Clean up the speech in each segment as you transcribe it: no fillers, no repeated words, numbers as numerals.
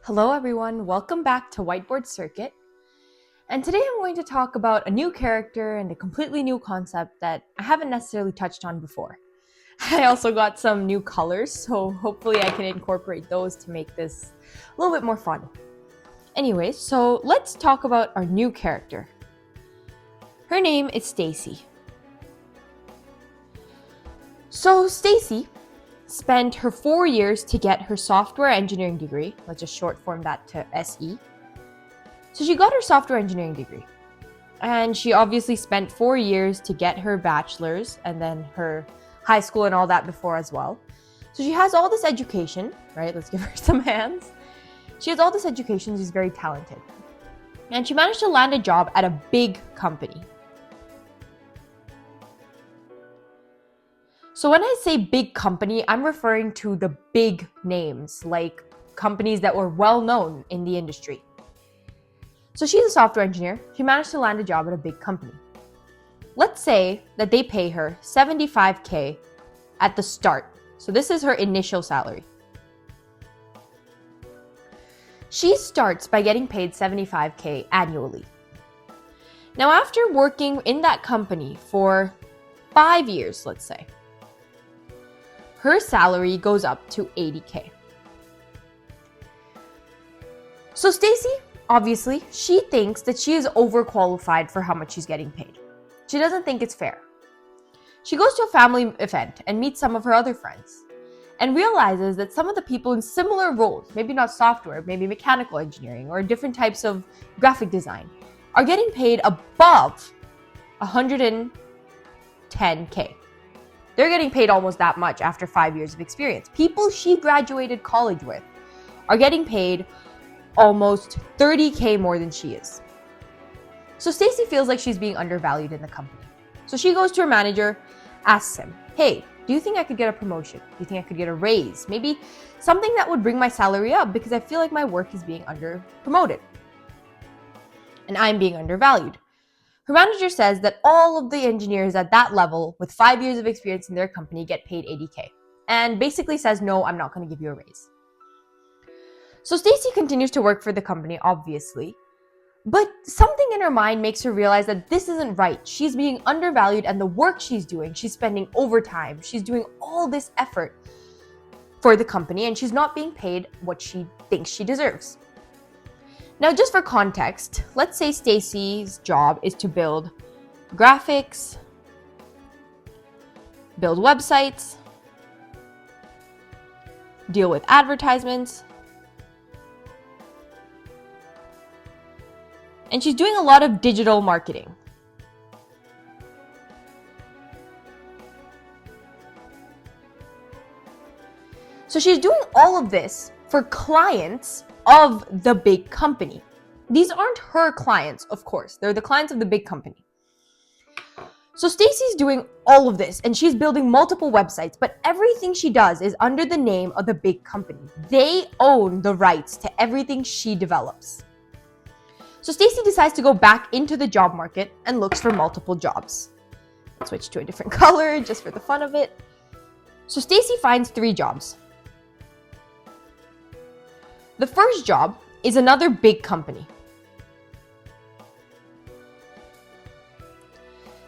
Hello everyone, welcome back to Whiteboard Circuit. And today I'm going to talk about a new character and a completely new concept that I haven't necessarily touched on before. I also got some new colors, so hopefully I can incorporate those to make this a little bit more fun. Anyway, so let's talk about our new character. Her name is Stacy. So Stacy spent her 4 years to get her software engineering degree. Let's just short form that to SE. So she got her software engineering degree. And she obviously spent 4 years to get her bachelor's and then her high school and all that before as well. So she has all this education, right? Let's give her some hands. She has all this education. She's very talented. And she managed to land a job at a big company. So when I say big company, I'm referring to the big names, like companies that were well known in the industry. So she's a software engineer. She managed to land a job at a big company. Let's say that they pay her $75K at the start. So this is her initial salary. She starts by getting paid $75K annually. Now, after working in that company for 5 years, let's say, her salary goes up to $80K. So Stacy, obviously, she thinks that she is overqualified for how much she's getting paid. She doesn't think it's fair. She goes to a family event and meets some of her other friends and realizes that some of the people in similar roles, maybe not software, maybe mechanical engineering or different types of graphic design, are getting paid above $110K. They're getting paid almost that much after 5 years of experience. People she graduated college with are getting paid almost $30K more than she is. So Stacy feels like she's being undervalued in the company. So she goes to her manager, asks him, hey, do you think I could get a promotion? Do you think I could get a raise? Maybe something that would bring my salary up because I feel like my work is being under-promoted and I'm being undervalued. Her manager says that all of the engineers at that level with 5 years of experience in their company get paid $80K and basically says, no, I'm not going to give you a raise. So Stacy continues to work for the company, obviously, but something in her mind makes her realize that this isn't right. She's being undervalued and the work she's doing, she's spending overtime. She's doing all this effort for the company and she's not being paid what she thinks she deserves. Now, just for context, let's say Stacy's job is to build graphics, build websites, deal with advertisements, and she's doing a lot of digital marketing. So she's doing all of this for clients of the big company. These aren't her clients, of course. They're the clients of the big company. So Stacy's doing all of this and she's building multiple websites, but everything she does is under the name of the big company. They own the rights to everything she develops. So Stacy decides to go back into the job market and looks for multiple jobs. Switch to a different color just for the fun of it. So Stacy finds 3 jobs. The first job is another big company.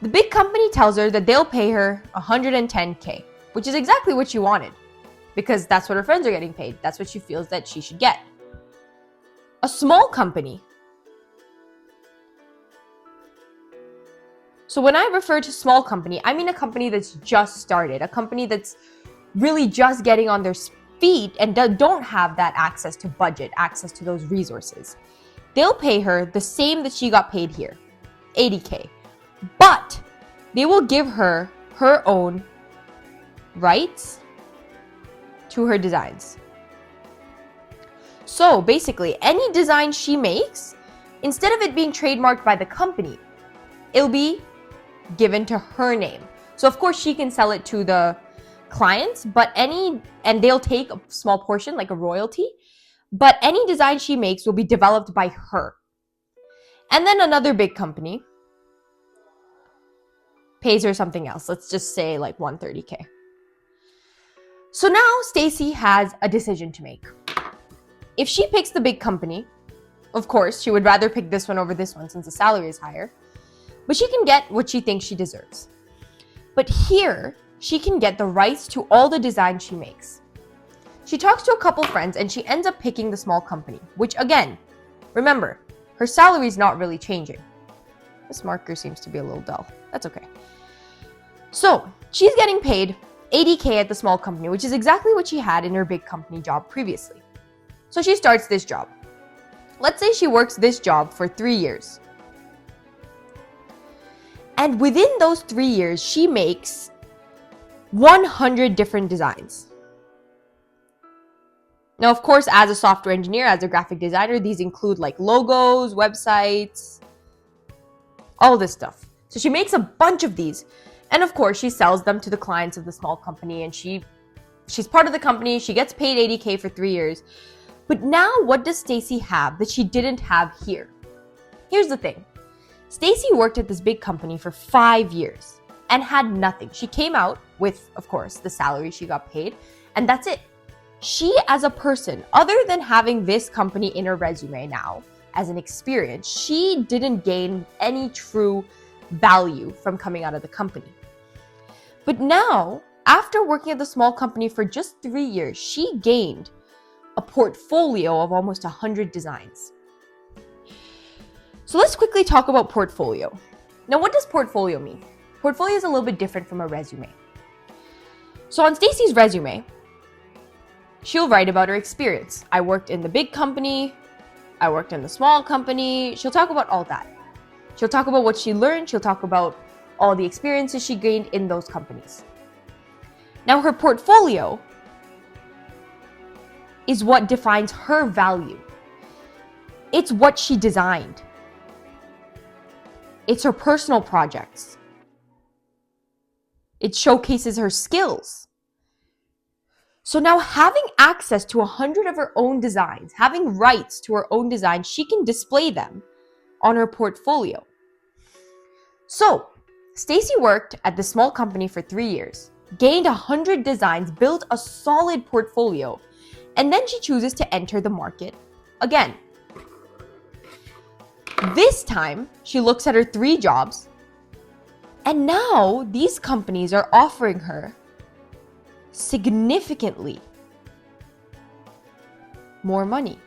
The big company tells her that they'll pay her $110K, which is exactly what she wanted because that's what her friends are getting paid. That's what she feels that she should get. A small company. So when I refer to small company, I mean a company that's just started, a company that's really just getting on their feet and don't have that access to budget, access to those resources. They'll pay her the same that she got paid here, $80K. But they will give her her own rights to her designs. So basically, any design she makes, instead of it being trademarked by the company, it'll be given to her name. So of course she can sell it to the clients, and they'll take a small portion, like a royalty, but any design she makes will be developed by her. And then another big company pays her something else. Let's just say like $130K. So now Stacy has a decision to make. If she picks the big company, of course, she would rather pick this one over this one since the salary is higher, but she can get what she thinks she deserves. But here, she can get the rights to all the designs she makes. She talks to a couple friends and she ends up picking the small company, which again, remember, her salary is not really changing. This marker seems to be a little dull. That's okay. So she's getting paid $80K at the small company, which is exactly what she had in her big company job previously. So she starts this job. Let's say she works this job for 3 years. And within those 3 years, she makes 100 different designs. Now, of course, as a software engineer, as a graphic designer, these include like logos, websites, all this stuff. So she makes a bunch of these. And of course, she sells them to the clients of the small company, and she's part of the company. She gets paid $80K for 3 years. But now what does Stacy have that she didn't have here? Here's the thing. Stacy worked at this big company for 5 years and had nothing. She came out with, of course, the salary she got paid, and that's it. She, as a person, other than having this company in her resume now as an experience, she didn't gain any true value from coming out of the company. But now, after working at the small company for just 3 years, she gained a portfolio of almost 100 designs. So let's quickly talk about portfolio. Now, what does portfolio mean? Portfolio is a little bit different from a resume. So on Stacy's resume, she'll write about her experience. I worked in the big company. I worked in the small company. She'll talk about all that. She'll talk about what she learned. She'll talk about all the experiences she gained in those companies. Now, her portfolio is what defines her value. It's what she designed. It's her personal projects. It showcases her skills. So now, having access to 100 of her own designs, having rights to her own designs, she can display them on her portfolio. So, Stacy worked at the small company for 3 years, gained 100 designs, built a solid portfolio, and then she chooses to enter the market again. This time, she looks at her 3 jobs, and now these companies are offering her significantly more money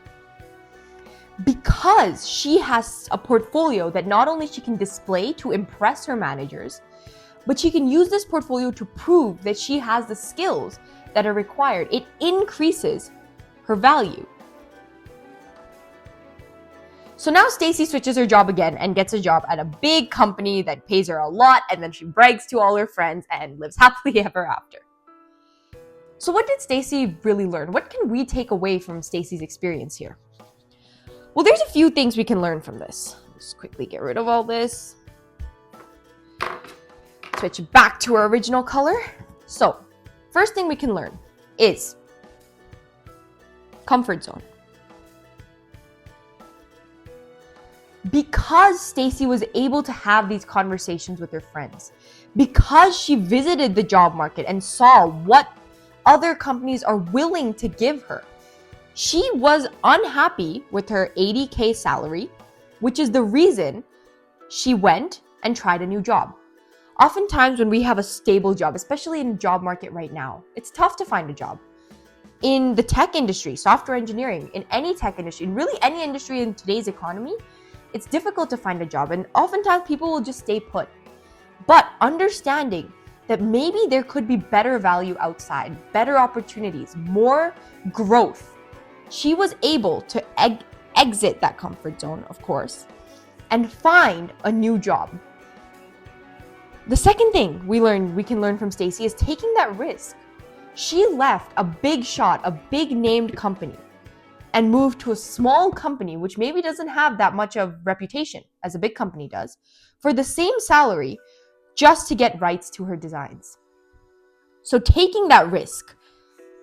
because she has a portfolio that not only she can display to impress her managers, but she can use this portfolio to prove that she has the skills that are required. It increases her value. So now Stacy switches her job again and gets a job at a big company that pays her a lot, and then she brags to all her friends and lives happily ever after. So what did Stacy really learn? What can we take away from Stacy's experience here? Well, there's a few things we can learn from this. Let's quickly get rid of all this. Switch back to our original color. So, first thing we can learn is comfort zone. Because Stacy was able to have these conversations with her friends, because she visited the job market and saw what other companies are willing to give her, she was unhappy with her $80K salary, which is the reason she went and tried a new job. Oftentimes when we have a stable job, especially in the job market right now, it's tough to find a job. In the tech industry, software engineering, in any tech industry, in really any industry in today's economy, it's difficult to find a job, and oftentimes people will just stay put. But understanding that maybe there could be better value outside, better opportunities, more growth, she was able to exit that comfort zone, of course, and find a new job. The second thing we can learn from Stacy is taking that risk. She left a big shot, a big named company, and moved to a small company, which maybe doesn't have that much of reputation as a big company does, for the same salary, just to get rights to her designs. So taking that risk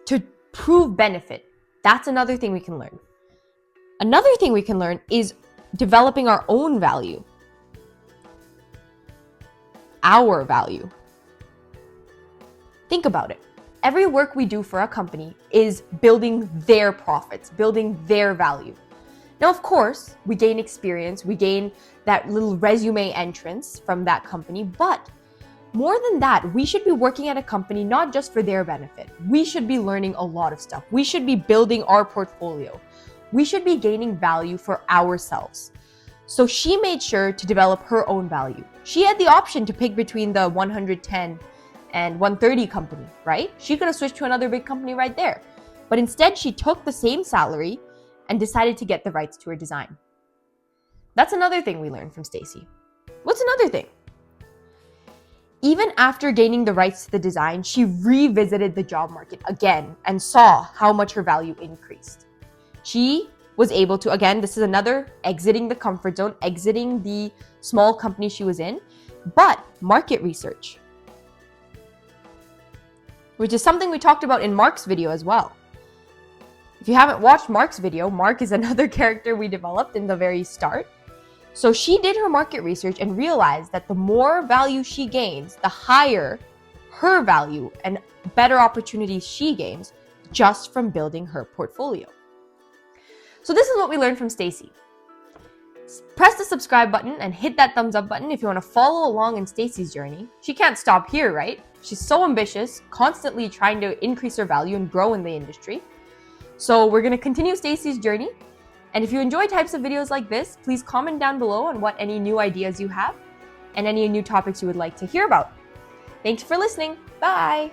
to prove benefit, that's another thing we can learn. Another thing we can learn is developing our own value. Our value. Think about it. Every work we do for a company is building their profits, building their value. Now, of course, we gain experience, we gain that little resume entrance from that company, but more than that, we should be working at a company not just for their benefit. We should be learning a lot of stuff. We should be building our portfolio. We should be gaining value for ourselves. So she made sure to develop her own value. She had the option to pick between the 110 and 130 company, right? She could have switched to another big company right there. But instead, she took the same salary and decided to get the rights to her design. That's another thing we learned from Stacy. What's another thing? Even after gaining the rights to the design, she revisited the job market again and saw how much her value increased. She was able to, again, this is another exiting the comfort zone, exiting the small company she was in, but market research, which is something we talked about in Mark's video as well. If you haven't watched Mark's video, Mark is another character we developed in the very start. So she did her market research and realized that the more value she gains, the higher her value and better opportunities she gains just from building her portfolio. So this is what we learned from Stacy. Press the subscribe button and hit that thumbs up button if you want to follow along in Stacy's journey. She can't stop here, right? She's so ambitious, constantly trying to increase her value and grow in the industry. So we're going to continue Stacy's journey. And if you enjoy types of videos like this, please comment down below on what any new ideas you have and any new topics you would like to hear about. Thanks for listening. Bye.